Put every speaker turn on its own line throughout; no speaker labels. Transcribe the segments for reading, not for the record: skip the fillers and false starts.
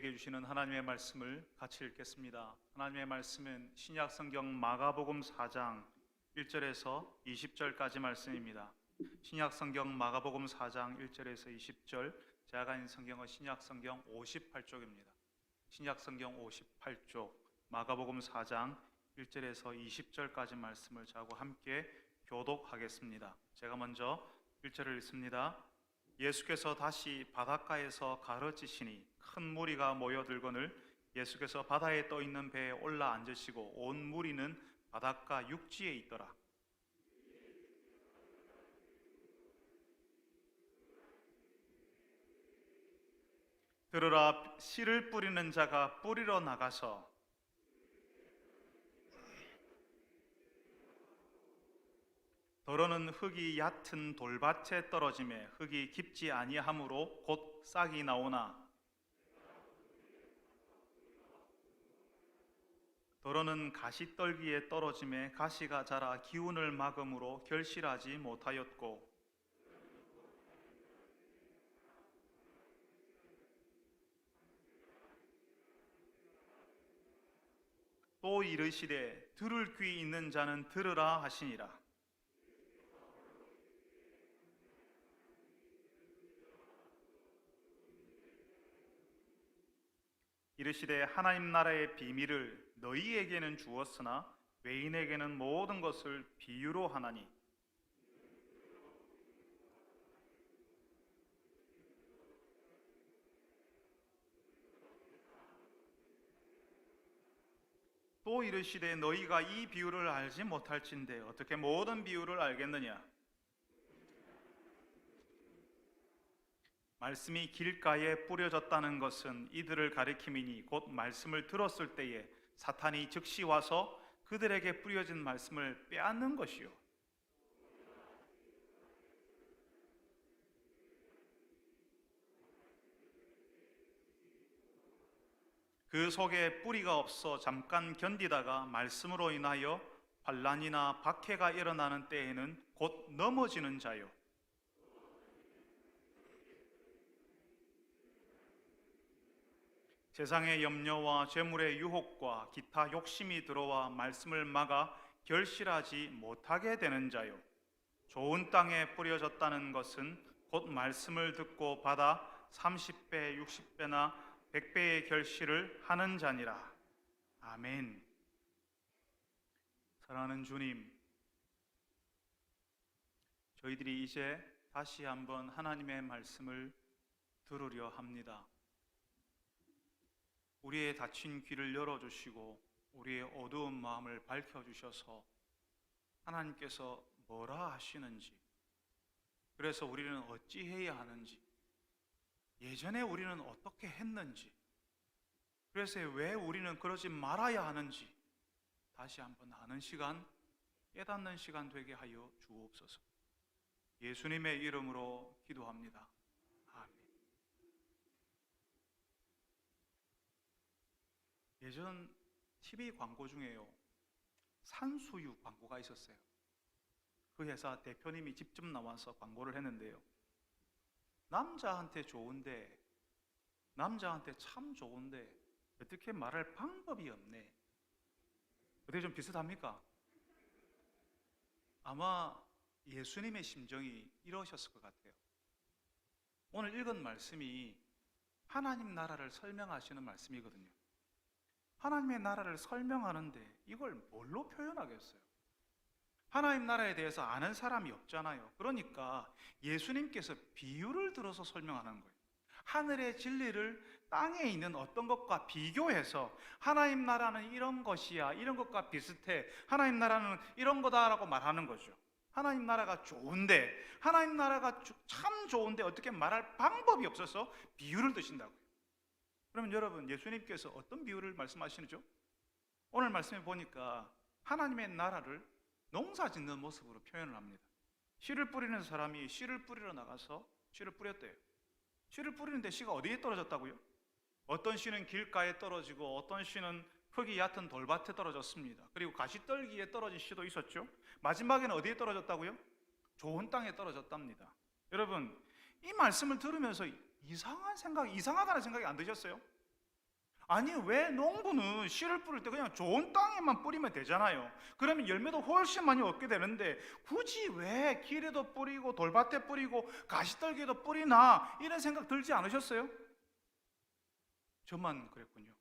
우리에게 주시는 하나님의 말씀을 같이 읽겠습니다. 하나님의 말씀은 신약 성경 마가복음 4장 1절에서 20절까지 말씀입니다. 신약 성경 마가복음 4장 1절에서 20절, 제가 가진 성경은 신약 성경 58쪽입니다. 신약 성경 58쪽 마가복음 4장 1절에서 20절까지 말씀을 저하고 함께 교독하겠습니다. 제가 먼저 1절을 읽습니다. 예수께서 다시 바닷가에서 가르치시니 큰 무리가 모여들거늘 예수께서 바다에 떠 있는 배에 올라 앉으시고 온 무리는 바닷가 육지에 있더라. 들으라, 씨를 뿌리는 자가 뿌리러 나가서 더러는 흙이 얕은 돌밭에 떨어짐에 흙이 깊지 아니하므로 곧 싹이 나오나 더러는 가시떨기에 떨어짐에 가시가 자라 기운을 막음으로 결실하지 못하였고 또 이르시되 들을 귀 있는 자는 들으라 하시니라. 이르시되 하나님 나라의 비밀을 너희에게는 주었으나 외인에게는 모든 것을 비유로 하나니 또 이르시되 너희가 이 비유를 알지 못할진대 어떻게 모든 비유를 알겠느냐. 말씀이 길가에 뿌려졌다는 것은 이들을 가리킴이니 곧 말씀을 들었을 때에 사탄이 즉시 와서 그들에게 뿌려진 말씀을 빼앗는 것이요. 그 속에 뿌리가 없어 잠깐 견디다가 말씀으로 인하여 환난이나 박해가 일어나는 때에는 곧 넘어지는 자요. 세상의 염려와 재물의 유혹과 기타 욕심이 들어와 말씀을 막아 결실하지 못하게 되는 자요. 좋은 땅에 뿌려졌다는 것은 곧 말씀을 듣고 받아 30배, 60배나 100배의 결실을 하는 자니라. 아멘. 사랑하는 주님, 저희들이 이제 다시 한번 하나님의 말씀을 들으려 합니다. 우리의 닫힌 귀를 열어주시고 우리의 어두운 마음을 밝혀주셔서 하나님께서 뭐라 하시는지, 그래서 우리는 어찌해야 하는지, 예전에 우리는 어떻게 했는지, 그래서 왜 우리는 그러지 말아야 하는지 다시 한번 아는 시간, 깨닫는 시간 되게 하여 주옵소서. 예수님의 이름으로 기도합니다. 예전 TV 광고 중에요, 산수유 광고가 있었어요. 그 회사 대표님이 직접 나와서 광고를 했는데요, 남자한테 좋은데, 남자한테 참 좋은데 어떻게 말할 방법이 없네. 어떻게 좀 비슷합니까? 아마 예수님의 심정이 이러셨을 것 같아요. 오늘 읽은 말씀이 하나님 나라를 설명하시는 말씀이거든요. 하나님의 나라를 설명하는데 이걸 뭘로 표현하겠어요? 하나님 나라에 대해서 아는 사람이 없잖아요. 그러니까 예수님께서 비유를 들어서 설명하는 거예요. 하늘의 진리를 땅에 있는 어떤 것과 비교해서 하나님 나라는 이런 것이야, 이런 것과 비슷해, 하나님 나라는 이런 거다라고 말하는 거죠. 하나님 나라가 좋은데, 하나님 나라가 참 좋은데 어떻게 말할 방법이 없어서 비유를 드신다고요. 그러면 여러분, 예수님께서 어떤 비유를 말씀하시는죠? 오늘 말씀에 보니까 하나님의 나라를 농사 짓는 모습으로 표현을 합니다. 씨를 뿌리는 사람이 씨를 뿌리러 나가서 씨를 뿌렸대요. 씨를 뿌리는데 씨가 어디에 떨어졌다고요? 어떤 씨는 길가에 떨어지고 어떤 씨는 흙이 얕은 돌밭에 떨어졌습니다. 그리고 가시떨기에 떨어진 씨도 있었죠. 마지막에는 어디에 떨어졌다고요? 좋은 땅에 떨어졌답니다. 여러분, 이 말씀을 들으면서 이상하다는 생각이 안 드셨어요? 아니, 왜 농부는 씨를 뿌릴 때 그냥 좋은 땅에만 뿌리면 되잖아요. 그러면 열매도 훨씬 많이 얻게 되는데 굳이 왜 길에도 뿌리고 돌밭에 뿌리고 가시떨기에도 뿌리나, 이런 생각 들지 않으셨어요? 저만 그랬군요.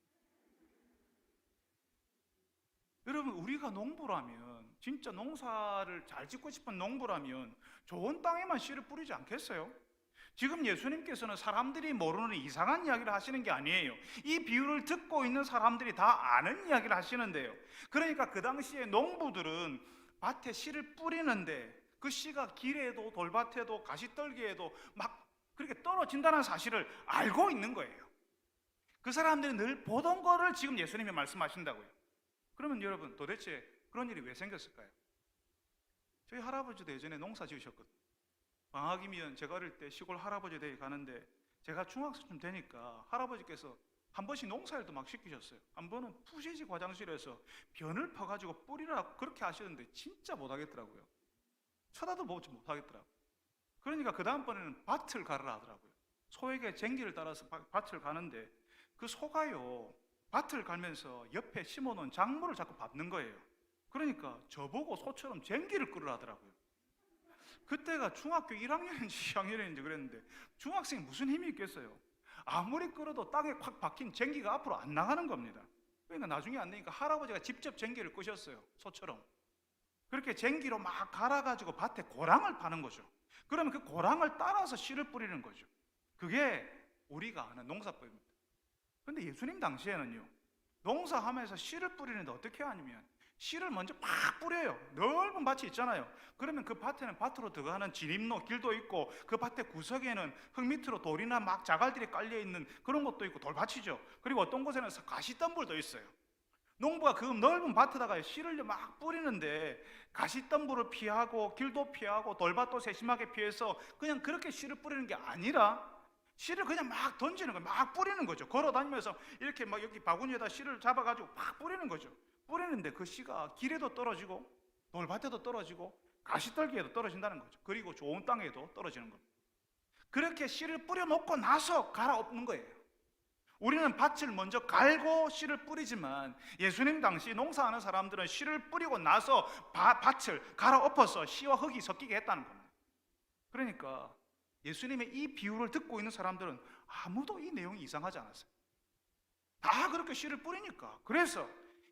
여러분, 우리가 농부라면, 진짜 농사를 잘 짓고 싶은 농부라면 좋은 땅에만 씨를 뿌리지 않겠어요? 지금 예수님께서는 사람들이 모르는 이상한 이야기를 하시는 게 아니에요. 이 비유를 듣고 있는 사람들이 다 아는 이야기를 하시는데요. 그러니까 그 당시에 농부들은 밭에 씨를 뿌리는데 그 씨가 길에도 돌밭에도 가시떨기에도 막 그렇게 떨어진다는 사실을 알고 있는 거예요. 그 사람들이 늘 보던 거를 지금 예수님이 말씀하신다고요. 그러면 여러분, 도대체 그런 일이 왜 생겼을까요? 저희 할아버지도 예전에 농사 지으셨거든요. 방학이면 제가 어릴 때 시골 할아버지 댁에 가는데, 제가 중학생쯤 되니까 할아버지께서 한 번씩 농사일도 막 시키셨어요. 한 번은 푸시지 과장실에서 변을 퍼가지고 뿌리라 그렇게 하시는데 진짜 못하겠더라고요. 쳐다도 보지 못하겠더라고요. 그러니까 그 다음번에는 밭을 가르라 하더라고요. 소에게 쟁기를 따라서 밭을 가는데 그 소가요, 밭을 갈면서 옆에 심어놓은 작물을 자꾸 밟는 거예요. 그러니까 저보고 소처럼 쟁기를 끌으라 하더라고요. 그때가 중학교 1학년인지 2학년인지 그랬는데, 중학생이 무슨 힘이 있겠어요? 아무리 끌어도 땅에 확 박힌 쟁기가 앞으로 안 나가는 겁니다. 그러니까 나중에 안 되니까 할아버지가 직접 쟁기를 끄셨어요. 소처럼. 그렇게 쟁기로 막 갈아가지고 밭에 고랑을 파는 거죠. 그러면 그 고랑을 따라서 씨를 뿌리는 거죠. 그게 우리가 아는 농사법입니다. 그런데 예수님 당시에는요, 농사하면서 씨를 뿌리는데 어떻게 하냐면 씨를 먼저 팍 뿌려요. 넓은 밭이 있잖아요. 그러면 그 밭에는 밭으로 들어가는 진입로 길도 있고, 그 밭의 구석에는 흙 밑으로 돌이나 막 자갈들이 깔려 있는 그런 것도 있고 돌밭이죠. 그리고 어떤 곳에는 가시덤불도 있어요. 농부가 그 넓은 밭에다가 씨를 막 뿌리는데 가시덤불을 피하고 길도 피하고 돌밭도 세심하게 피해서 그냥 그렇게 씨를 뿌리는 게 아니라 씨를 그냥 막 던지는 거예요. 막 뿌리는 거죠. 걸어 다니면서 이렇게 막 여기 바구니에다 씨를 잡아가지고 막 뿌리는 거죠. 뿌리는데 그 씨가 길에도 떨어지고 돌밭에도 떨어지고 가시떨기에도 떨어진다는 거죠. 그리고 좋은 땅에도 떨어지는 겁니다. 그렇게 씨를 뿌려놓고 나서 갈아엎는 거예요. 우리는 밭을 먼저 갈고 씨를 뿌리지만 예수님 당시 농사하는 사람들은 씨를 뿌리고 나서 밭을 갈아엎어서 씨와 흙이 섞이게 했다는 겁니다. 그러니까 예수님의 이 비유를 듣고 있는 사람들은 아무도 이 내용이 이상하지 않았어요. 다 그렇게 씨를 뿌리니까. 그래서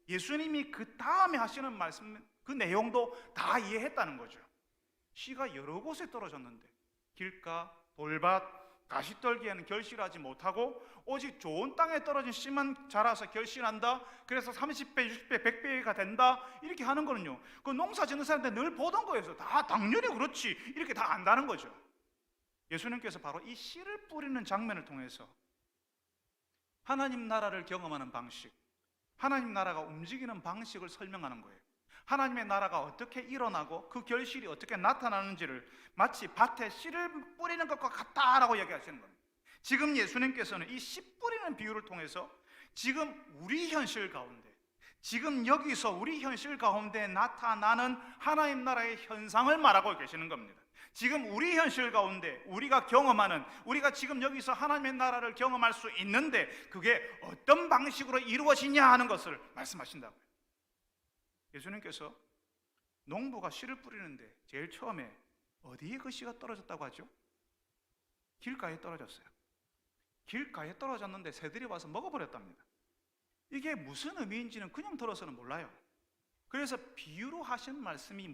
예수님이 그 다음에 하시는 말씀, 그 내용도 다 이해했다는 거죠. 씨가 여러 곳에 떨어졌는데 길가, 돌밭, 가시떨기에는 결실하지 못하고 오직 좋은 땅에 떨어진 씨만 자라서 결실한다. 그래서 30배, 60배, 100배가 된다. 이렇게 하는 거는요, 그 농사 짓는 사람들 늘 보던 거에서 다 당연히 그렇지 이렇게 다 안다는 거죠. 예수님께서 바로 이 씨를 뿌리는 장면을 통해서 하나님 나라를 경험하는 방식, 하나님 나라가 움직이는 방식을 설명하는 거예요. 하나님의 나라가 어떻게 일어나고 그 결실이 어떻게 나타나는지를 마치 밭에 씨를 뿌리는 것과 같다라고 얘기하시는 겁니다. 지금 예수님께서는 이 씨 뿌리는 비유를 통해서 지금 우리 현실 가운데, 지금 여기서 우리 현실 가운데 나타나는 하나님 나라의 현상을 말하고 계시는 겁니다. 지금 우리 현실 가운데 우리가 경험하는, 우리가 지금 여기서 하나님의 나라를 경험할 수 있는데 그게 어떤 방식으로 이루어지냐 하는 것을 말씀하신다고요. 예수님께서 농부가 씨를 뿌리는데 제일 처음에 어디에 그 씨가 떨어졌다고 하죠? 길가에 떨어졌어요. 길가에 떨어졌는데 새들이 와서 먹어버렸답니다. 이게 무슨 의미인지는 그냥 들어서는 몰라요. 그래서 비유로 하신 말씀이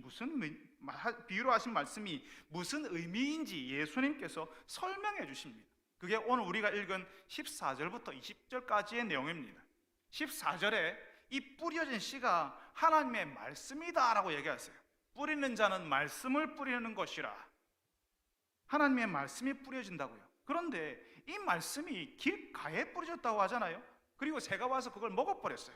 무슨 의미인지 예수님께서 설명해 주십니다. 그게 오늘 우리가 읽은 14절부터 20절까지의 내용입니다. 14절에 이 뿌려진 씨가 하나님의 말씀이다라고 얘기하세요. 뿌리는 자는 말씀을 뿌리는 것이라. 하나님의 말씀이 뿌려진다고요. 그런데 이 말씀이 길가에 뿌려졌다고 하잖아요. 그리고 새가 와서 그걸 먹어버렸어요.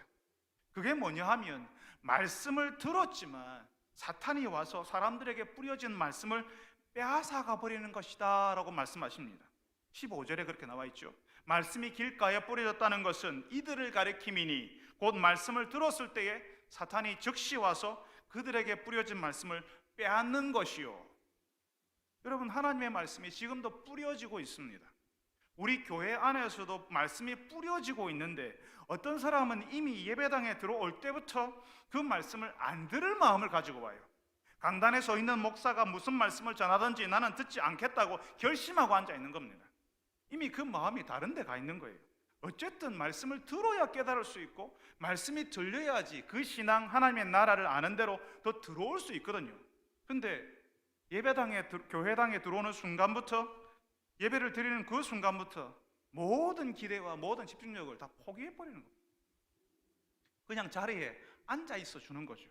그게 뭐냐 하면 말씀을 들었지만 사탄이 와서 사람들에게 뿌려진 말씀을 빼앗아가 버리는 것이다 라고 말씀하십니다. 15절에 그렇게 나와 있죠. 말씀이 길가에 뿌려졌다는 것은 이들을 가리킴이니 곧 말씀을 들었을 때에 사탄이 즉시 와서 그들에게 뿌려진 말씀을 빼앗는 것이요. 여러분, 하나님의 말씀이 지금도 뿌려지고 있습니다. 우리 교회 안에서도 말씀이 뿌려지고 있는데 어떤 사람은 이미 예배당에 들어올 때부터 그 말씀을 안 들을 마음을 가지고 와요. 강단에 서 있는 목사가 무슨 말씀을 전하든지 나는 듣지 않겠다고 결심하고 앉아 있는 겁니다. 이미 그 마음이 다른 데 가 있는 거예요. 어쨌든 말씀을 들어야 깨달을 수 있고 말씀이 들려야지 그 신앙, 하나님의 나라를 아는 대로 더 들어올 수 있거든요. 근데 예배당에, 교회당에 들어오는 순간부터, 예배를 드리는 그 순간부터 모든 기대와 모든 집중력을 다 포기해버리는 겁니다. 그냥 자리에 앉아 있어 주는 거죠.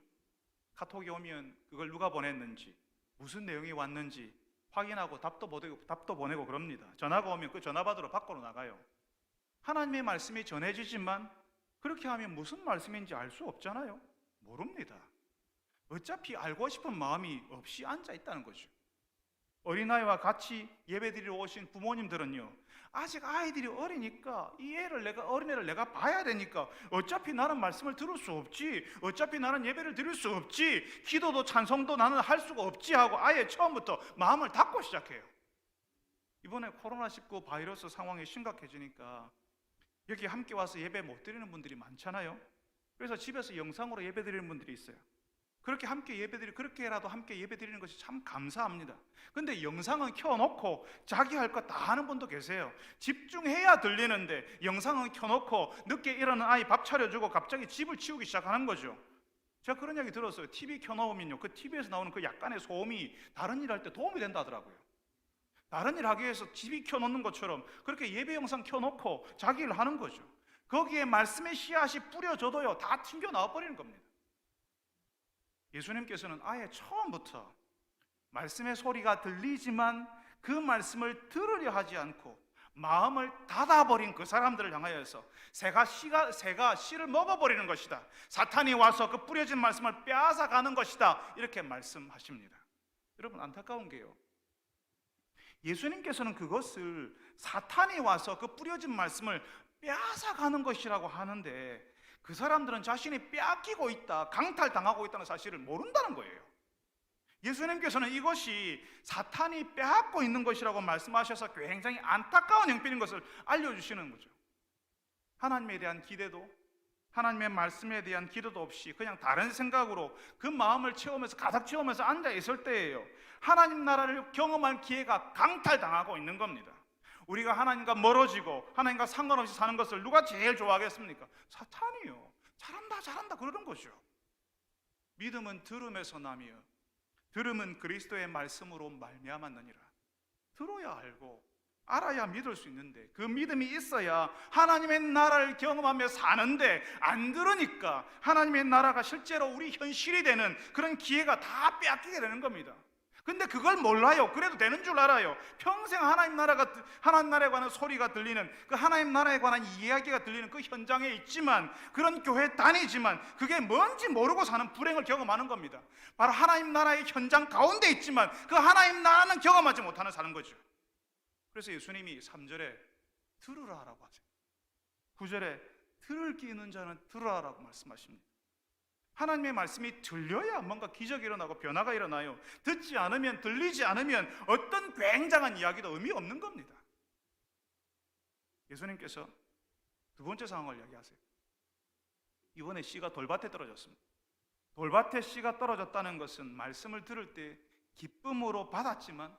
카톡이 오면 그걸 누가 보냈는지, 무슨 내용이 왔는지 확인하고 답도 보내고 그럽니다. 전화가 오면 그 전화 받으러 밖으로 나가요. 하나님의 말씀이 전해지지만 그렇게 하면 무슨 말씀인지 알 수 없잖아요. 모릅니다. 어차피 알고 싶은 마음이 없이 앉아 있다는 거죠. 어린아이와 같이 예배드리러 오신 부모님들은요, 아직 아이들이 어리니까 이 어린애를 내가 봐야 되니까 어차피 나는 말씀을 들을 수 없지, 어차피 나는 예배를 드릴 수 없지, 기도도 찬송도 나는 할 수가 없지 하고 아예 처음부터 마음을 닫고 시작해요. 이번에 코로나19 바이러스 상황이 심각해지니까 여기 함께 와서 예배 못 드리는 분들이 많잖아요. 그래서 집에서 영상으로 예배 드리는 분들이 있어요. 그렇게라도 함께 예배 드리는 것이 참 감사합니다. 근데 영상은 켜놓고 자기 할 거 다 하는 분도 계세요. 집중해야 들리는데 영상은 켜놓고 늦게 일어나는 아이 밥 차려주고 갑자기 집을 치우기 시작하는 거죠. 제가 그런 이야기 들었어요. TV 켜놓으면요, 그 TV에서 나오는 그 약간의 소음이 다른 일 할 때 도움이 된다 하더라고요. 다른 일 하기 위해서 TV 켜놓는 것처럼 그렇게 예배 영상 켜놓고 자기 일 하는 거죠. 거기에 말씀의 씨앗이 뿌려져도요, 다 튕겨 나와버리는 겁니다. 예수님께서는 아예 처음부터 말씀의 소리가 들리지만 그 말씀을 들으려 하지 않고 마음을 닫아버린 그 사람들을 향하여서 새가 씨를 먹어버리는 것이다, 사탄이 와서 그 뿌려진 말씀을 빼앗아가는 것이다, 이렇게 말씀하십니다. 여러분, 안타까운 게요, 예수님께서는 그것을 사탄이 와서 그 뿌려진 말씀을 빼앗아가는 것이라고 하는데 그 사람들은 자신이 빼앗기고 있다, 강탈당하고 있다는 사실을 모른다는 거예요. 예수님께서는 이것이 사탄이 빼앗고 있는 것이라고 말씀하셔서 굉장히 안타까운 형편인 것을 알려주시는 거죠. 하나님에 대한 기대도, 하나님의 말씀에 대한 기도도 없이 그냥 다른 생각으로 그 마음을 가득 채우면서 앉아 있을 때예요, 하나님 나라를 경험할 기회가 강탈당하고 있는 겁니다. 우리가 하나님과 멀어지고 하나님과 상관없이 사는 것을 누가 제일 좋아하겠습니까? 사탄이요. 잘한다 그러는 거죠. 믿음은 들음에서 나며 들음은 그리스도의 말씀으로 말미암았느니라. 들어야 알고 알아야 믿을 수 있는데 그 믿음이 있어야 하나님의 나라를 경험하며 사는데, 안 들으니까 하나님의 나라가 실제로 우리 현실이 되는 그런 기회가 다 빼앗기게 되는 겁니다. 근데 그걸 몰라요. 그래도 되는 줄 알아요. 평생 하나님 나라에 관한 소리가 들리는, 그 하나님 나라에 관한 이야기가 들리는 그 현장에 있지만, 그런 교회 다니지만 그게 뭔지 모르고 사는 불행을 경험하는 겁니다. 바로 하나님 나라의 현장 가운데 있지만 그 하나님 나라는 경험하지 못하는 사는 거죠. 그래서 예수님이 3절에 들으라라고 하세요. 9절에 들을 귀 있는 자는 들으라라고 말씀하십니다. 하나님의 말씀이 들려야 뭔가 기적이 일어나고 변화가 일어나요. 듣지 않으면, 들리지 않으면 어떤 굉장한 이야기도 의미 없는 겁니다. 예수님께서 두 번째 상황을 이야기하세요. 이번에 씨가 돌밭에 떨어졌습니다. 돌밭에 씨가 떨어졌다는 것은 말씀을 들을 때 기쁨으로 받았지만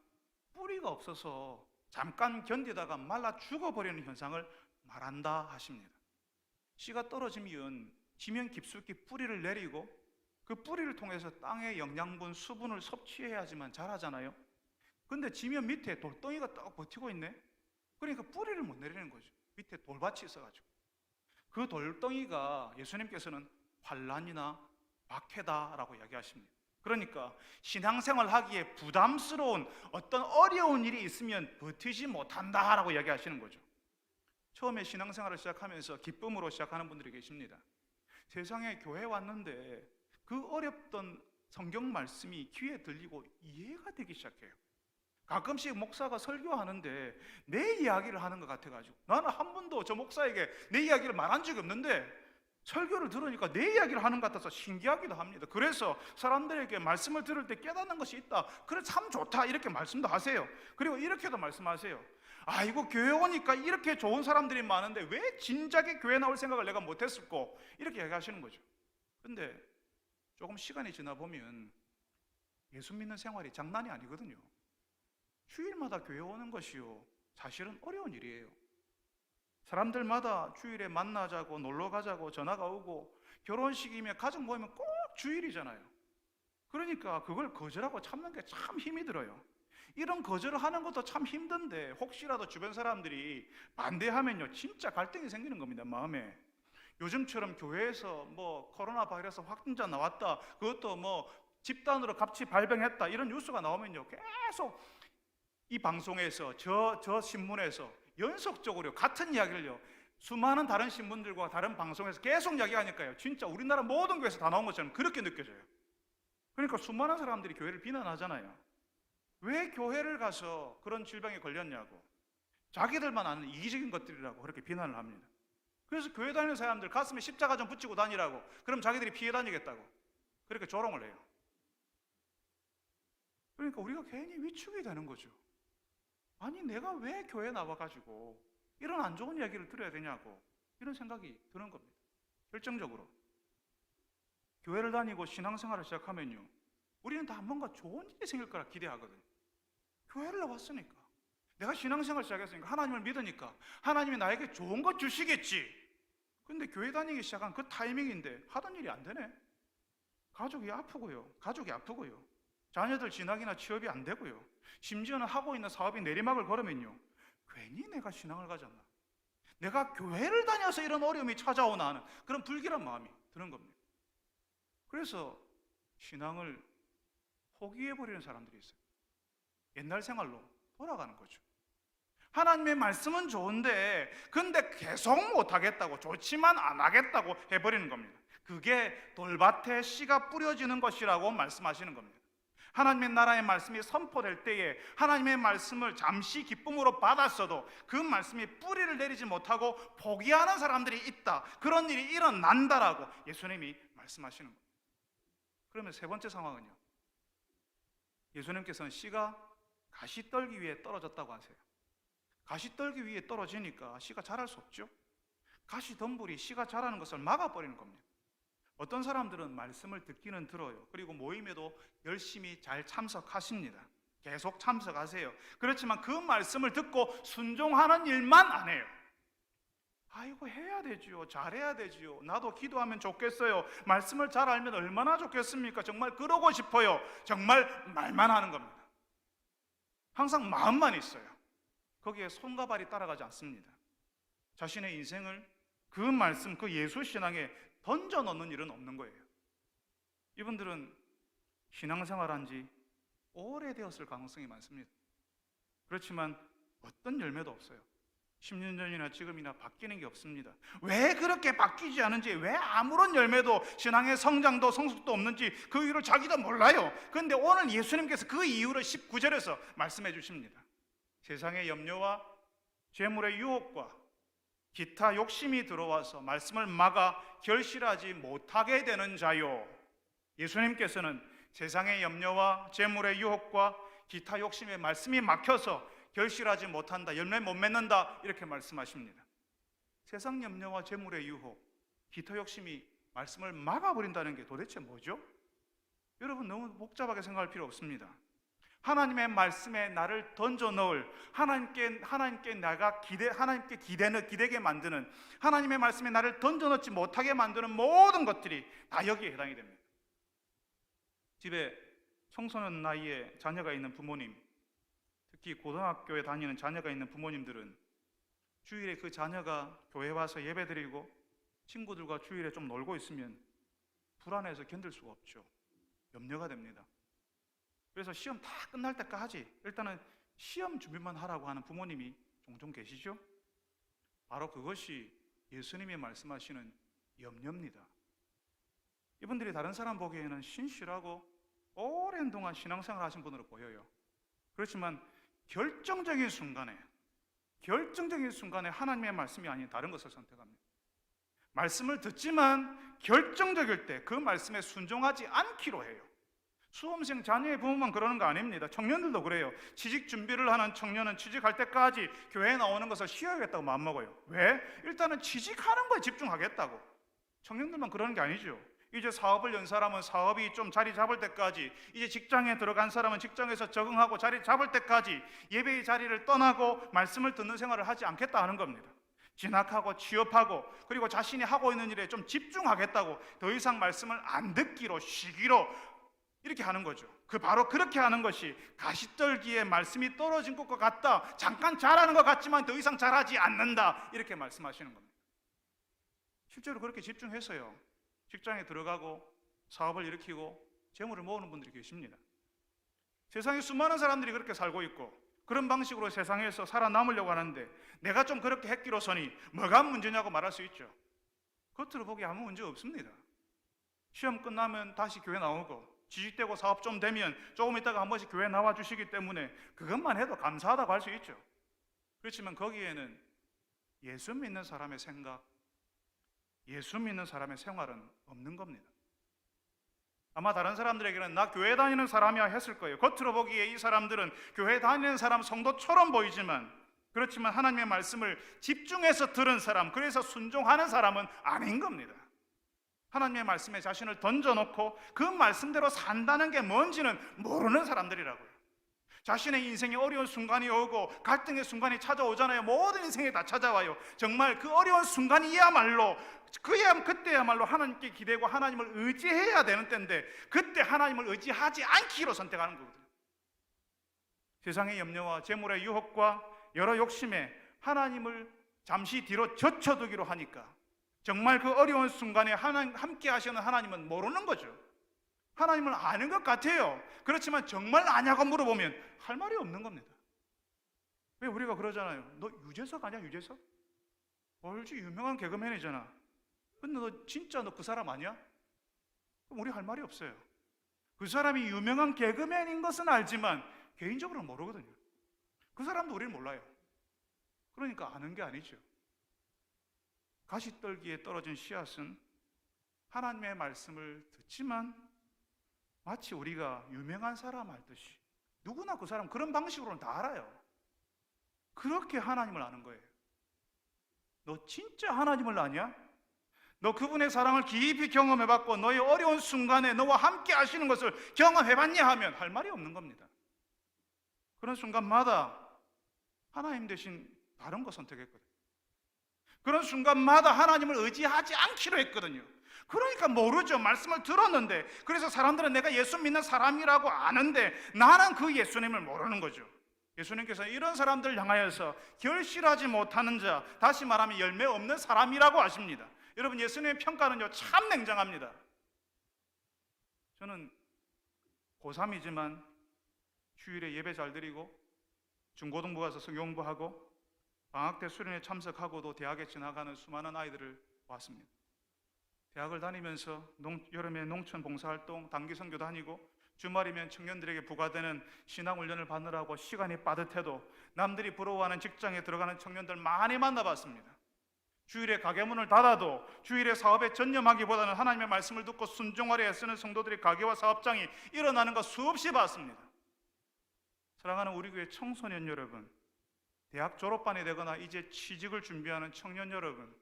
뿌리가 없어서 잠깐 견디다가 말라 죽어버리는 현상을 말한다 하십니다. 씨가 떨어지면 지면 깊숙이 뿌리를 내리고 그 뿌리를 통해서 땅의 영양분, 수분을 섭취해야지만 자라잖아요. 근데 지면 밑에 돌덩이가 딱 버티고 있네. 그러니까 뿌리를 못 내리는 거죠. 밑에 돌밭이 있어가지고. 그 돌덩이가 예수님께서는 환난이나 박해다라고 이야기하십니다. 그러니까 신앙생활 하기에 부담스러운 어떤 어려운 일이 있으면 버티지 못한다라고 이야기하시는 거죠. 처음에 신앙생활을 시작하면서 기쁨으로 시작하는 분들이 계십니다. 세상에 교회 왔는데 그 어렵던 성경 말씀이 귀에 들리고 이해가 되기 시작해요. 가끔씩 목사가 설교하는데 내 이야기를 하는 것 같아가지고, 나는 한 번도 저 목사에게 내 이야기를 말한 적이 없는데 설교를 들으니까 내 이야기를 하는 것 같아서 신기하기도 합니다. 그래서 사람들에게 말씀을 들을 때 깨닫는 것이 있다, 그래 참 좋다, 이렇게 말씀도 하세요. 그리고 이렇게도 말씀하세요. 아이고 교회 오니까 이렇게 좋은 사람들이 많은데 왜 진작에 교회 나올 생각을 내가 못했을꼬, 이렇게 얘기하시는 거죠. 근데 조금 시간이 지나 보면 예수 믿는 생활이 장난이 아니거든요. 주일마다 교회 오는 것이요, 사실은 어려운 일이에요. 사람들마다 주일에 만나자고 놀러 가자고 전화가 오고, 결혼식이면 가족 모이면 꼭 주일이잖아요. 그러니까 그걸 거절하고 참는 게 참 힘이 들어요. 이런 거절을 하는 것도 참 힘든데 혹시라도 주변 사람들이 반대하면요 진짜 갈등이 생기는 겁니다, 마음에. 요즘처럼 교회에서 뭐 코로나 바이러스 확진자 나왔다, 그것도 뭐 집단으로 같이 발병했다, 이런 뉴스가 나오면요 계속 이 방송에서 저 신문에서 연속적으로 같은 이야기를요 수많은 다른 신문들과 다른 방송에서 계속 이야기하니까요 진짜 우리나라 모든 교회에서 다 나온 것처럼 그렇게 느껴져요. 그러니까 수많은 사람들이 교회를 비난하잖아요. 왜 교회를 가서 그런 질병에 걸렸냐고, 자기들만 아는 이기적인 것들이라고 그렇게 비난을 합니다. 그래서 교회 다니는 사람들 가슴에 십자가 좀 붙이고 다니라고, 그럼 자기들이 피해 다니겠다고 그렇게 조롱을 해요. 그러니까 우리가 괜히 위축이 되는 거죠. 아니 내가 왜 교회 나와가지고 이런 안 좋은 이야기를 들어야 되냐고, 이런 생각이 드는 겁니다. 결정적으로 교회를 다니고 신앙생활을 시작하면요 우리는 다 뭔가 좋은 일이 생길 거라 기대하거든요. 교회를 나왔으니까, 내가 신앙생활 시작했으니까, 하나님을 믿으니까 하나님이 나에게 좋은 것 주시겠지. 근데 교회 다니기 시작한 그 타이밍인데 하던 일이 안 되네. 가족이 아프고요, 자녀들 진학이나 취업이 안 되고요, 심지어는 하고 있는 사업이 내리막을 걸으면요 괜히 내가 신앙을 가졌나, 내가 교회를 다녀서 이런 어려움이 찾아오나 하는 그런 불길한 마음이 드는 겁니다. 그래서 신앙을 포기해버리는 사람들이 있어요. 옛날 생활로 돌아가는 거죠. 하나님의 말씀은 좋은데 근데 계속 못하겠다고, 좋지만 안 하겠다고 해버리는 겁니다. 그게 돌밭에 씨가 뿌려지는 것이라고 말씀하시는 겁니다. 하나님의 나라의 말씀이 선포될 때에 하나님의 말씀을 잠시 기쁨으로 받았어도 그 말씀이 뿌리를 내리지 못하고 포기하는 사람들이 있다, 그런 일이 일어난다라고 예수님이 말씀하시는 겁니다. 그러면 세 번째 상황은요, 예수님께서는 씨가 가시떨기 위에 떨어졌다고 하세요. 가시떨기 위에 떨어지니까 씨가 자랄 수 없죠. 가시덤불이 씨가 자라는 것을 막아버리는 겁니다. 어떤 사람들은 말씀을 듣기는 들어요. 그리고 모임에도 열심히 잘 참석하십니다. 계속 참석하세요. 그렇지만 그 말씀을 듣고 순종하는 일만 안 해요. 아이고 해야 되지요, 잘해야 되지요, 나도 기도하면 좋겠어요, 말씀을 잘 알면 얼마나 좋겠습니까, 정말 그러고 싶어요, 정말 말만 하는 겁니다. 항상 마음만 있어요. 거기에 손과 발이 따라가지 않습니다. 자신의 인생을 그 말씀, 그 예수 신앙에 던져 넣는 일은 없는 거예요. 이분들은 신앙생활한 지 오래되었을 가능성이 많습니다. 그렇지만 어떤 열매도 없어요. 10년 전이나 지금이나 바뀌는 게 없습니다. 왜 그렇게 바뀌지 않은지, 왜 아무런 열매도 신앙의 성장도 성숙도 없는지 그 이유를 자기도 몰라요. 그런데 오늘 예수님께서 그 이유를 19절에서 말씀해 주십니다. 세상의 염려와 재물의 유혹과 기타 욕심이 들어와서 말씀을 막아 결실하지 못하게 되는 자요. 예수님께서는 세상의 염려와 재물의 유혹과 기타 욕심의 말씀이 막혀서 결실하지 못한다, 열매 못 맺는다, 이렇게 말씀하십니다. 세상 염려와 재물의 유혹, 기타 욕심이 말씀을 막아버린다는 게 도대체 뭐죠? 여러분 너무 복잡하게 생각할 필요 없습니다. 하나님의 말씀에 나를 던져 넣을, 하나님께 내가 기대게 만드는, 하나님의 말씀에 나를 던져 넣지 못하게 만드는 모든 것들이 다 여기에 해당이 됩니다. 집에 청소년 나이에 자녀가 있는 부모님, 특히 고등학교에 다니는 자녀가 있는 부모님들은 주일에 그 자녀가 교회 와서 예배드리고 친구들과 주일에 좀 놀고 있으면 불안해서 견딜 수가 없죠. 염려가 됩니다. 그래서 시험 다 끝날 때까지 일단은 시험 준비만 하라고 하는 부모님이 종종 계시죠? 바로 그것이 예수님이 말씀하시는 염려입니다. 이분들이 다른 사람 보기에는 신실하고 오랜 동안 신앙생활 하신 분으로 보여요. 그렇지만 결정적인 순간에 하나님의 말씀이 아닌 다른 것을 선택합니다. 말씀을 듣지만 결정적일 때 그 말씀에 순종하지 않기로 해요. 수험생 자녀의 부모만 그러는 거 아닙니다. 청년들도 그래요. 취직 준비를 하는 청년은 취직할 때까지 교회에 나오는 것을 쉬어야겠다고 마음먹어요. 왜? 일단은 취직하는 거에 집중하겠다고. 청년들만 그러는 게 아니죠. 이제 사업을 연 사람은 사업이 좀 자리 잡을 때까지, 이제 직장에 들어간 사람은 직장에서 적응하고 자리 잡을 때까지 예배의 자리를 떠나고 말씀을 듣는 생활을 하지 않겠다 하는 겁니다. 진학하고 취업하고 그리고 자신이 하고 있는 일에 좀 집중하겠다고, 더 이상 말씀을 안 듣기로 쉬기로 이렇게 하는 거죠. 바로 그렇게 하는 것이 가시떨기에 말씀이 떨어진 것과 같다, 잠깐 잘하는 것 같지만 더 이상 잘하지 않는다, 이렇게 말씀하시는 겁니다. 실제로 그렇게 집중해서요, 직장에 들어가고 사업을 일으키고 재물을 모으는 분들이 계십니다. 세상에 수많은 사람들이 그렇게 살고 있고 그런 방식으로 세상에서 살아남으려고 하는데, 내가 좀 그렇게 했기로서니 뭐가 문제냐고 말할 수 있죠. 겉으로 보기에 아무 문제 없습니다. 시험 끝나면 다시 교회 나오고, 취직되고 사업 좀 되면 조금 있다가 한 번씩 교회 나와 주시기 때문에 그것만 해도 감사하다고 할 수 있죠. 그렇지만 거기에는 예수 믿는 사람의 생각, 예수 믿는 사람의 생활은 없는 겁니다. 아마 다른 사람들에게는 나 교회 다니는 사람이야 했을 거예요. 겉으로 보기에 이 사람들은 교회 다니는 사람, 성도처럼 보이지만, 그렇지만 하나님의 말씀을 집중해서 들은 사람, 그래서 순종하는 사람은 아닌 겁니다. 하나님의 말씀에 자신을 던져놓고 그 말씀대로 산다는 게 뭔지는 모르는 사람들이라고요. 자신의 인생에 어려운 순간이 오고 갈등의 순간이 찾아오잖아요. 모든 인생에 다 찾아와요. 정말 그 어려운 순간이야말로, 그때야말로 하나님께 기대고 하나님을 의지해야 되는 때인데, 그때 하나님을 의지하지 않기로 선택하는 거거든요. 세상의 염려와 재물의 유혹과 여러 욕심에 하나님을 잠시 뒤로 젖혀두기로 하니까 정말 그 어려운 순간에 함께 하시는 하나님은 모르는 거죠. 하나님을 아는 것 같아요. 그렇지만 정말 아냐고 물어보면 할 말이 없는 겁니다. 왜 우리가 그러잖아요. 너 유재석 아니야, 유재석? 얼지 유명한 개그맨이잖아. 근데 너 진짜 너 그 사람 아니야? 그럼 우리 할 말이 없어요. 그 사람이 유명한 개그맨인 것은 알지만 개인적으로는 모르거든요. 그 사람도 우리는 몰라요. 그러니까 아는 게 아니죠. 가시떨기에 떨어진 씨앗은 하나님의 말씀을 듣지만 마치 우리가 유명한 사람 알듯이, 누구나 그 사람 그런 방식으로는 다 알아요. 그렇게 하나님을 아는 거예요. 너 진짜 하나님을 아냐? 너 그분의 사랑을 깊이 경험해봤고 너의 어려운 순간에 너와 함께 하시는 것을 경험해봤냐 하면 할 말이 없는 겁니다. 그런 순간마다 하나님 대신 다른 거 선택했거든요. 그런 순간마다 하나님을 의지하지 않기로 했거든요. 그러니까 모르죠. 말씀을 들었는데, 그래서 사람들은 내가 예수 믿는 사람이라고 아는데 나는 그 예수님을 모르는 거죠. 예수님께서 이런 사람들 향하여서 결실하지 못하는 자, 다시 말하면 열매 없는 사람이라고 하십니다. 여러분, 예수님의 평가는요 참 냉정합니다. 저는 고3이지만 주일에 예배 잘 드리고 중고등부 가서 성경 공부하고 방학 때 수련회 참석하고도 대학에 지나가는 수많은 아이들을 봤습니다. 대학을 다니면서 여름에 농촌 봉사활동, 단기 선교 다니고 주말이면 청년들에게 부과되는 신앙훈련을 받느라고 시간이 빠듯해도 남들이 부러워하는 직장에 들어가는 청년들 많이 만나봤습니다. 주일에 가게 문을 닫아도 주일에 사업에 전념하기보다는 하나님의 말씀을 듣고 순종하려 애쓰는 성도들의 가게와 사업장이 일어나는 것 수없이 봤습니다. 사랑하는 우리 교회 청소년 여러분, 대학 졸업반이 되거나 이제 취직을 준비하는 청년 여러분,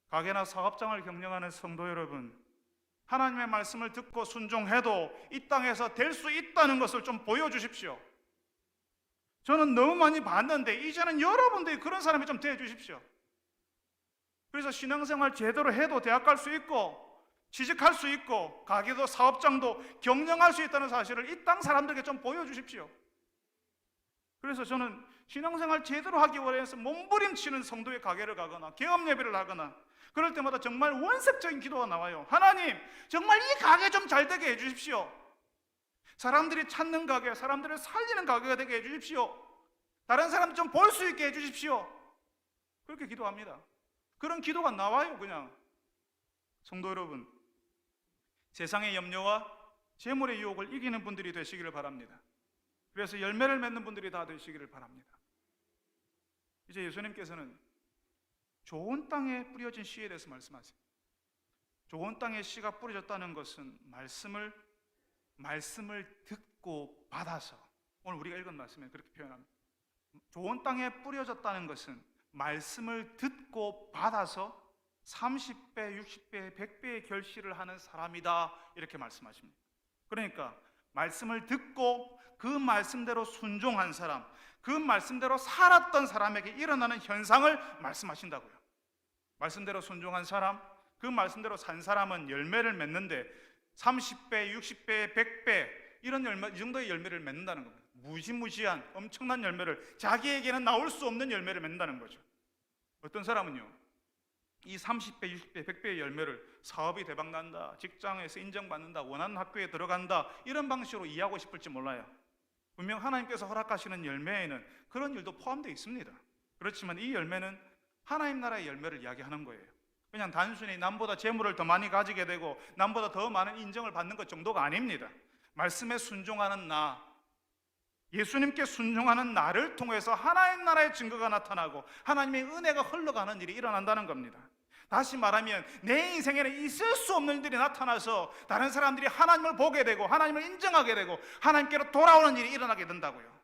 가게나 사업장을 경영하는 성도 여러분, 하나님의 말씀을 듣고 순종해도 이 땅에서 될 수 있다는 것을 좀 보여주십시오. 저는 너무 많이 봤는데 이제는 여러분들이 그런 사람이 좀 되어주십시오. 그래서 신앙생활 제대로 해도 대학 갈 수 있고 취직할 수 있고 가게도 사업장도 경영할 수 있다는 사실을 이 땅 사람들에게 좀 보여주십시오. 그래서 저는 신앙생활 제대로 하기 위해서 몸부림치는 성도의 가게를 가거나 개업 예배를 하거나 그럴 때마다 정말 원색적인 기도가 나와요. 하나님, 정말 이 가게 좀 잘 되게 해주십시오. 사람들이 찾는 가게, 사람들을 살리는 가게가 되게 해주십시오. 다른 사람 좀 볼 수 있게 해주십시오. 그렇게 기도합니다. 그런 기도가 나와요. 그냥 성도 여러분, 세상의 염려와 재물의 유혹을 이기는 분들이 되시기를 바랍니다. 그래서 열매를 맺는 분들이 다 되시기를 바랍니다. 이제 예수님께서는 좋은 땅에 뿌려진 씨에 대해서 말씀하세요. 좋은 땅에 씨가 뿌려졌다는 것은 말씀을 말씀을 듣고 받아서, 오늘 우리가 읽은 말씀에 그렇게 표현합니다. 좋은 땅에 뿌려졌다는 것은 말씀을 듣고 받아서 30배, 60배, 100배의 결실을 하는 사람이다, 이렇게 말씀하십니다. 그러니까 말씀을 듣고 그 말씀대로 순종한 사람, 그 말씀대로 살았던 사람에게 일어나는 현상을 말씀하신다고요. 말씀대로 순종한 사람, 그 말씀대로 산 사람은 열매를 맺는데 30배, 60배, 100배 이런 열매, 이 정도의 열매를 맺는다는 겁니다. 무시무시한 엄청난 열매를, 자기에게는 나올 수 없는 열매를 맺는다는 거죠. 어떤 사람은요, 이 30배, 60배, 100배의 열매를 사업이 대박난다, 직장에서 인정받는다, 원하는 학교에 들어간다, 이런 방식으로 이해하고 싶을지 몰라요. 분명 하나님께서 허락하시는 열매에는 그런 일도 포함되어 있습니다. 그렇지만 이 열매는 하나님 나라의 열매를 이야기하는 거예요. 그냥 단순히 남보다 재물을 더 많이 가지게 되고 남보다 더 많은 인정을 받는 것 정도가 아닙니다. 말씀에 순종하는 나, 예수님께 순종하는 나를 통해서 하나님 나라의 증거가 나타나고 하나님의 은혜가 흘러가는 일이 일어난다는 겁니다. 다시 말하면 내 인생에는 있을 수 없는 일이 나타나서 다른 사람들이 하나님을 보게 되고 하나님을 인정하게 되고 하나님께로 돌아오는 일이 일어나게 된다고요.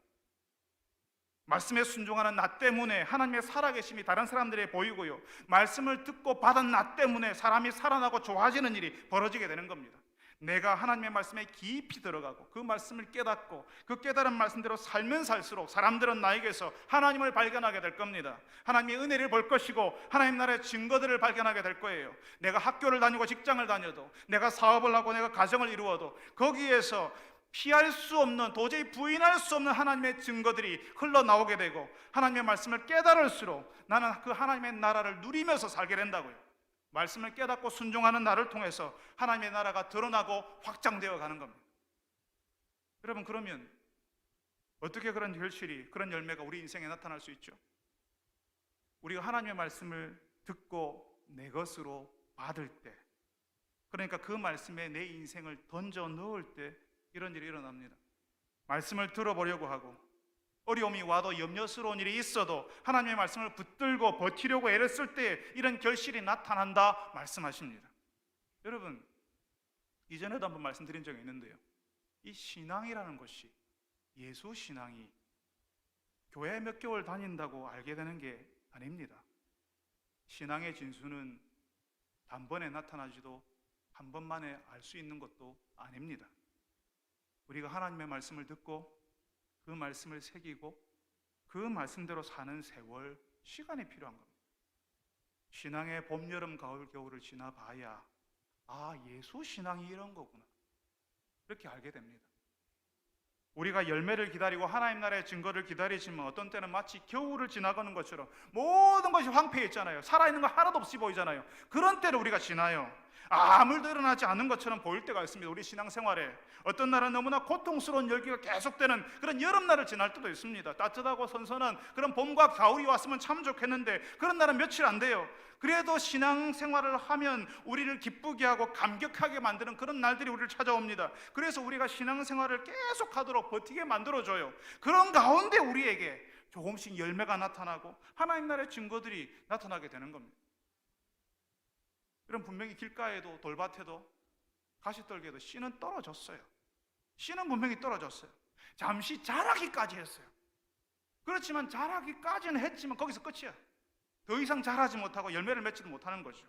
말씀에 순종하는 나 때문에 하나님의 살아계심이 다른 사람들에게 보이고요, 말씀을 듣고 받은 나 때문에 사람이 살아나고 좋아지는 일이 벌어지게 되는 겁니다. 내가 하나님의 말씀에 깊이 들어가고 그 말씀을 깨닫고 그 깨달은 말씀대로 살면 살수록 사람들은 나에게서 하나님을 발견하게 될 겁니다. 하나님의 은혜를 볼 것이고 하나님 나라의 증거들을 발견하게 될 거예요. 내가 학교를 다니고 직장을 다녀도, 내가 사업을 하고 내가 가정을 이루어도 거기에서 피할 수 없는, 도저히 부인할 수 없는 하나님의 증거들이 흘러나오게 되고 하나님의 말씀을 깨달을수록 나는 그 하나님의 나라를 누리면서 살게 된다고요. 말씀을 깨닫고 순종하는 나를 통해서 하나님의 나라가 드러나고 확장되어 가는 겁니다. 여러분, 그러면 어떻게 그런 결실이, 그런 열매가 우리 인생에 나타날 수 있죠? 우리가 하나님의 말씀을 듣고 내 것으로 받을 때, 그러니까 그 말씀에 내 인생을 던져 넣을 때 이런 일이 일어납니다. 말씀을 들어보려고 하고 어려움이 와도, 염려스러운 일이 있어도 하나님의 말씀을 붙들고 버티려고 애를 쓸 때 이런 결실이 나타난다 말씀하십니다. 여러분, 이전에도 한번 말씀드린 적이 있는데요, 이 신앙이라는 것이, 예수 신앙이 교회 몇 개월 다닌다고 알게 되는 게 아닙니다. 신앙의 진수는 단번에 나타나지도 한 번만에 알 수 있는 것도 아닙니다. 우리가 하나님의 말씀을 듣고 그 말씀을 새기고 그 말씀대로 사는 세월, 시간이 필요한 겁니다. 신앙의 봄, 여름, 가을, 겨울을 지나봐야 예수 신앙이 이런 거구나, 이렇게 알게 됩니다. 우리가 열매를 기다리고 하나님 나라의 증거를 기다리지만 어떤 때는 마치 겨울을 지나가는 것처럼 모든 것이 황폐해 있잖아요. 살아있는 거 하나도 없이 보이잖아요. 그런 때를 우리가 지나요. 아무 일도 일어나지 않는 것처럼 보일 때가 있습니다. 우리 신앙생활에 어떤 날은 너무나 고통스러운 열기가 계속되는 그런 여름날을 지날 때도 있습니다. 따뜻하고 선선한 그런 봄과 가을이 왔으면 참 좋겠는데 그런 날은 며칠 안 돼요. 그래도 신앙생활을 하면 우리를 기쁘게 하고 감격하게 만드는 그런 날들이 우리를 찾아옵니다. 그래서 우리가 신앙생활을 계속하도록 버티게 만들어줘요. 그런 가운데 우리에게 조금씩 열매가 나타나고 하나님 나라의 증거들이 나타나게 되는 겁니다. 그럼 분명히 길가에도 돌밭에도 가시떨기에도 씨는 떨어졌어요. 씨는 분명히 떨어졌어요. 잠시 자라기까지 했어요. 그렇지만 자라기까지는 했지만 거기서 끝이야. 더 이상 자라지 못하고 열매를 맺지도 못하는 거죠.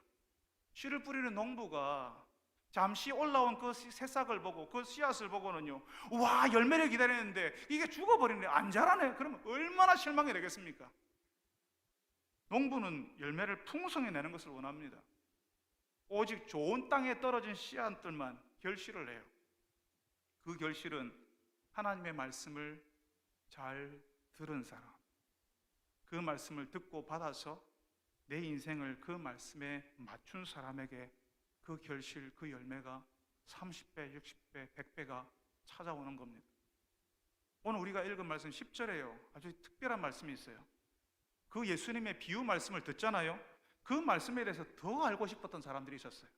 씨를 뿌리는 농부가 잠시 올라온 그 새싹을 보고 그 씨앗을 보고는요, 와, 열매를 기다리는데 이게 죽어버리네, 안 자라네. 그러면 얼마나 실망이 되겠습니까? 농부는 열매를 풍성히 내는 것을 원합니다. 오직 좋은 땅에 떨어진 씨앗들만 결실을 내요. 그 결실은 하나님의 말씀을 잘 들은 사람, 그 말씀을 듣고 받아서 내 인생을 그 말씀에 맞춘 사람에게 그 결실, 그 열매가 30배, 60배, 100배가 찾아오는 겁니다. 오늘 우리가 읽은 말씀 10절에요. 아주 특별한 말씀이 있어요. 그 예수님의 비유 말씀을 듣잖아요. 그 말씀에 대해서 더 알고 싶었던 사람들이 있었어요.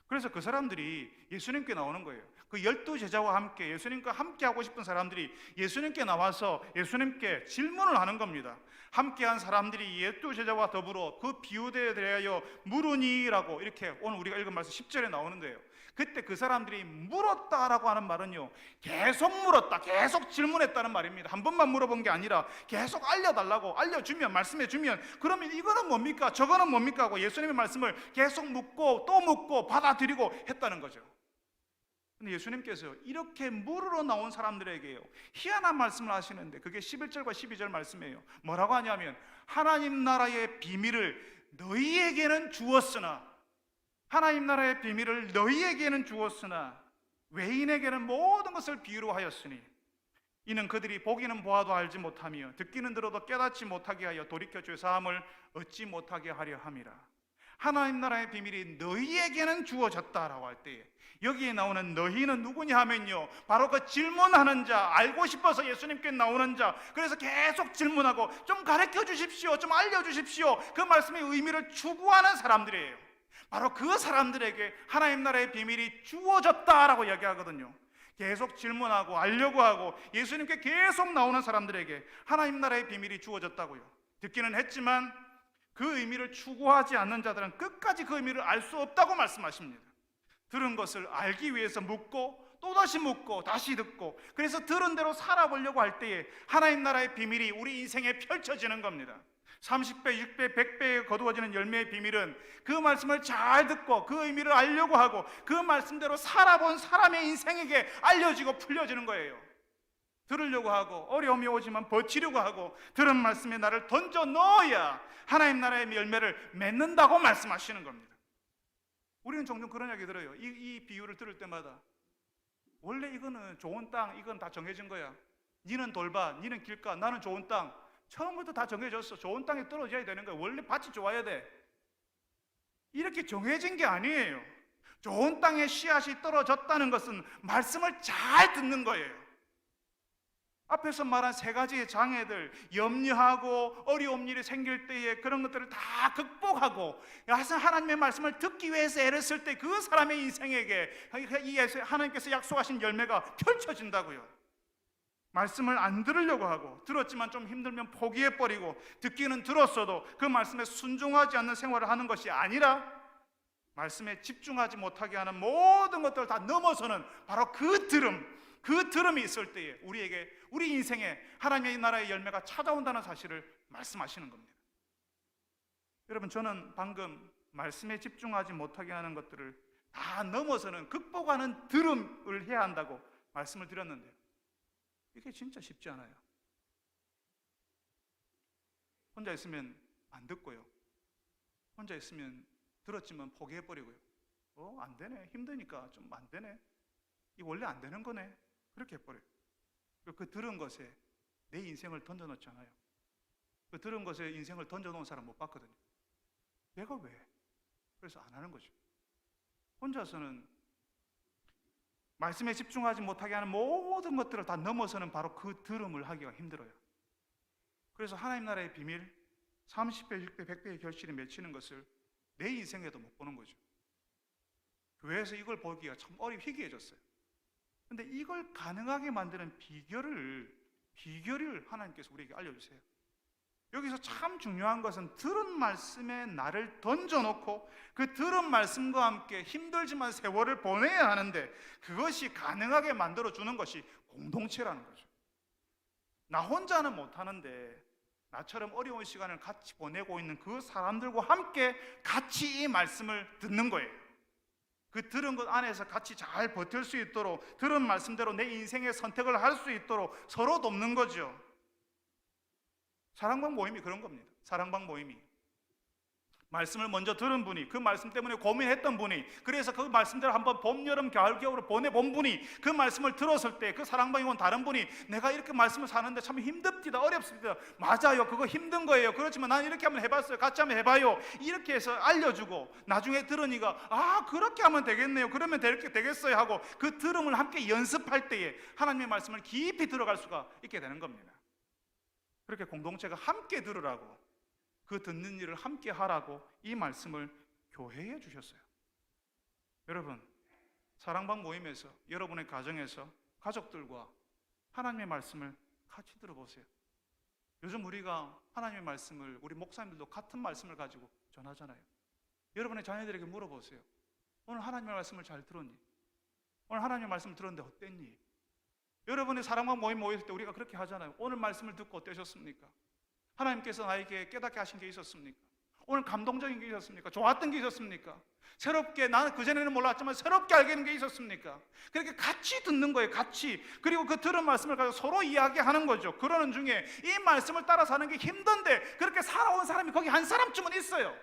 그래서 그 사람들이 예수님께 나오는 거예요. 그 12제자와 함께 예수님과 함께 하고 싶은 사람들이 예수님께 나와서 예수님께 질문을 하는 겁니다. 함께한 사람들이 12제자와 더불어 그 비유대에 대하여 물으니라고 이렇게 오늘 우리가 읽은 말씀 10절에 나오는데요. 그때 그 사람들이 물었다라고 하는 말은요, 계속 물었다, 계속 질문했다는 말입니다. 한 번만 물어본 게 아니라 계속 알려달라고, 알려주면, 말씀해주면, 그러면 이거는 뭡니까? 저거는 뭡니까? 하고 예수님의 말씀을 계속 묻고 또 묻고 받아들이고 했다는 거죠. 근데 예수님께서 이렇게 물으러 나온 사람들에게요, 희한한 말씀을 하시는데, 그게 11절과 12절 말씀이에요. 뭐라고 하냐면, 하나님 나라의 비밀을 너희에게는 주었으나, 하나님 나라의 비밀을 너희에게는 주었으나 외인에게는 모든 것을 비유로 하였으니, 이는 그들이 보기는 보아도 알지 못하며 듣기는 들어도 깨닫지 못하게 하여 돌이켜 죄사함을 얻지 못하게 하려 함이라. 하나님 나라의 비밀이 너희에게는 주어졌다라고 할 때에, 여기에 나오는 너희는 누구냐 하면요, 바로 그 질문하는 자, 알고 싶어서 예수님께 나오는 자, 그래서 계속 질문하고 좀 가르쳐 주십시오, 좀 알려주십시오, 그 말씀의 의미를 추구하는 사람들이에요. 바로 그 사람들에게 하나님 나라의 비밀이 주어졌다라고 이야기하거든요. 계속 질문하고 알려고 하고 예수님께 계속 나오는 사람들에게 하나님 나라의 비밀이 주어졌다고요. 듣기는 했지만 그 의미를 추구하지 않는 자들은 끝까지 그 의미를 알 수 없다고 말씀하십니다. 들은 것을 알기 위해서 묻고 또다시 묻고 다시 듣고, 그래서 들은 대로 살아보려고 할 때에 하나님 나라의 비밀이 우리 인생에 펼쳐지는 겁니다. 30배, 6배, 100배에 거두어지는 열매의 비밀은 그 말씀을 잘 듣고 그 의미를 알려고 하고 그 말씀대로 살아본 사람의 인생에게 알려지고 풀려지는 거예요. 들으려고 하고 어려움이 오지만 버티려고 하고 들은 말씀에 나를 던져 넣어야 하나님 나라의 열매를 맺는다고 말씀하시는 겁니다. 우리는 종종 그런 이야기 들어요. 이 비유를 들을 때마다, 원래 이거는 좋은 땅, 이건 다 정해진 거야. 니는 돌밭, 니는 길가, 나는 좋은 땅. 처음부터 다 정해졌어. 좋은 땅에 떨어져야 되는 거야. 원래 밭이 좋아야 돼. 이렇게 정해진 게 아니에요. 좋은 땅에 씨앗이 떨어졌다는 것은 말씀을 잘 듣는 거예요. 앞에서 말한 세 가지의 장애들, 염려하고 어려운 일이 생길 때에 그런 것들을 다 극복하고 하나님의 말씀을 듣기 위해서 애를 쓸 때 그 사람의 인생에게 하나님께서 약속하신 열매가 펼쳐진다고요. 말씀을 안 들으려고 하고 들었지만 좀 힘들면 포기해버리고 듣기는 들었어도 그 말씀에 순종하지 않는 생활을 하는 것이 아니라 말씀에 집중하지 못하게 하는 모든 것들을 다 넘어서는 바로 그 들음이 있을 때에 우리 인생에 하나님의 나라의 열매가 찾아온다는 사실을 말씀하시는 겁니다. 여러분, 저는 방금 말씀에 집중하지 못하게 하는 것들을 다 넘어서는 극복하는 들음을 해야 한다고 말씀을 드렸는데, 이게 진짜 쉽지 않아요. 혼자 있으면 안 듣고요, 혼자 있으면 들었지만 포기해버리고요. 안 되네, 힘드니까 좀 안 되네, 이 원래 안 되는 거네, 그렇게 해버려요. 그 들은 것에 내 인생을 던져놓잖아요. 그 들은 것에 인생을 던져놓은 사람 못 봤거든요. 내가 왜? 그래서 안 하는 거죠. 혼자서는 말씀에 집중하지 못하게 하는 모든 것들을 다 넘어서는 바로 그 들음을 하기가 힘들어요. 그래서 하나님 나라의 비밀, 30배, 6배, 100배의 결실이 맺히는 것을 내 인생에도 못 보는 거죠. 교회에서 이걸 보기가 참 희귀해졌어요. 근데 이걸 가능하게 만드는 비결을 하나님께서 우리에게 알려주세요. 여기서 참 중요한 것은 들은 말씀에 나를 던져놓고 그 들은 말씀과 함께 힘들지만 세월을 보내야 하는데, 그것이 가능하게 만들어주는 것이 공동체라는 거죠. 나 혼자는 못하는데 나처럼 어려운 시간을 같이 보내고 있는 그 사람들과 함께 같이 이 말씀을 듣는 거예요. 그 들은 것 안에서 같이 잘 버틸 수 있도록, 들은 말씀대로 내 인생의 선택을 할 수 있도록 서로 돕는 거죠. 사랑방 모임이 그런 겁니다. 사랑방 모임이 말씀을 먼저 들은 분이, 그 말씀 때문에 고민했던 분이, 그래서 그 말씀대로 한번 봄, 여름, 가을, 겨울을 보내본 분이 그 말씀을 들었을 때 그 사랑방에 온 다른 분이, 내가 이렇게 말씀을 사는데 참 힘듭니다, 어렵습니다, 맞아요, 그거 힘든 거예요, 그렇지만 난 이렇게 한번 해봤어요, 같이 한번 해봐요, 이렇게 해서 알려주고, 나중에 들으니까 그렇게 하면 되겠네요, 그러면 되겠어요 하고 그 들음을 함께 연습할 때에 하나님의 말씀을 깊이 들어갈 수가 있게 되는 겁니다. 그렇게 공동체가 함께 들으라고, 그 듣는 일을 함께 하라고 이 말씀을 교회에 주셨어요. 여러분, 사랑방 모임에서, 여러분의 가정에서 가족들과 하나님의 말씀을 같이 들어보세요. 요즘 우리가 하나님의 말씀을, 우리 목사님들도 같은 말씀을 가지고 전하잖아요. 여러분의 자녀들에게 물어보세요. 오늘 하나님의 말씀을 잘 들었니? 오늘 하나님의 말씀을 들었는데 어땠니? 여러분의 사랑과 모임 모였을 때 우리가 그렇게 하잖아요. 오늘 말씀을 듣고 어떠셨습니까? 하나님께서 나에게 깨닫게 하신 게 있었습니까? 오늘 감동적인 게 있었습니까? 좋았던 게 있었습니까? 새롭게, 나는 그전에는 몰랐지만 새롭게 알게 된 게 있었습니까? 그렇게 같이 듣는 거예요, 같이. 그리고 그 들은 말씀을 가지고 서로 이야기하는 거죠. 그러는 중에 이 말씀을 따라 사는 게 힘든데 그렇게 살아온 사람이 거기 한 사람쯤은 있어요.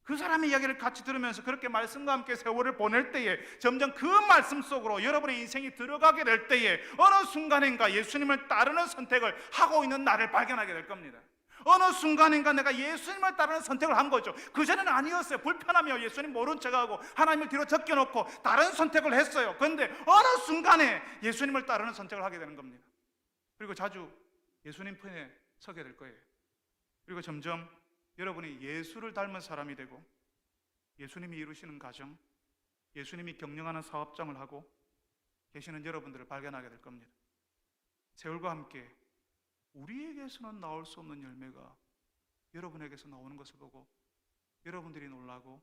그 사람의 이야기를 같이 들으면서 그렇게 말씀과 함께 세월을 보낼 때에 점점 그 말씀 속으로 여러분의 인생이 들어가게 될 때에 어느 순간인가 예수님을 따르는 선택을 하고 있는 나를 발견하게 될 겁니다. 어느 순간인가 내가 예수님을 따르는 선택을 한 거죠. 그전에는 아니었어요. 불편하며 예수님 모른 척하고 하나님을 뒤로 적겨놓고 다른 선택을 했어요. 그런데 어느 순간에 예수님을 따르는 선택을 하게 되는 겁니다. 그리고 자주 예수님 편에 서게 될 거예요. 그리고 점점 여러분이 예수를 닮은 사람이 되고 예수님이 이루시는 가정, 예수님이 경영하는 사업장을 하고 계시는 여러분들을 발견하게 될 겁니다. 세월과 함께 우리에게서는 나올 수 없는 열매가 여러분에게서 나오는 것을 보고 여러분들이 놀라고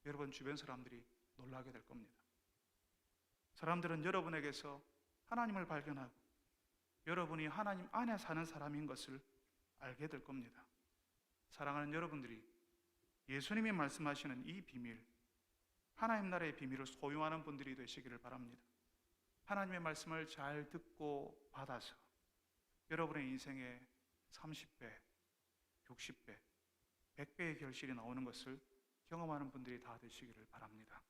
여러분 주변 사람들이 놀라게 될 겁니다. 사람들은 여러분에게서 하나님을 발견하고 여러분이 하나님 안에 사는 사람인 것을 알게 될 겁니다. 사랑하는 여러분들이 예수님이 말씀하시는 이 비밀, 하나님 나라의 비밀을 소유하는 분들이 되시기를 바랍니다. 하나님의 말씀을 잘 듣고 받아서 여러분의 인생에 30배, 60배, 100배의 결실이 나오는 것을 경험하는 분들이 다 되시기를 바랍니다.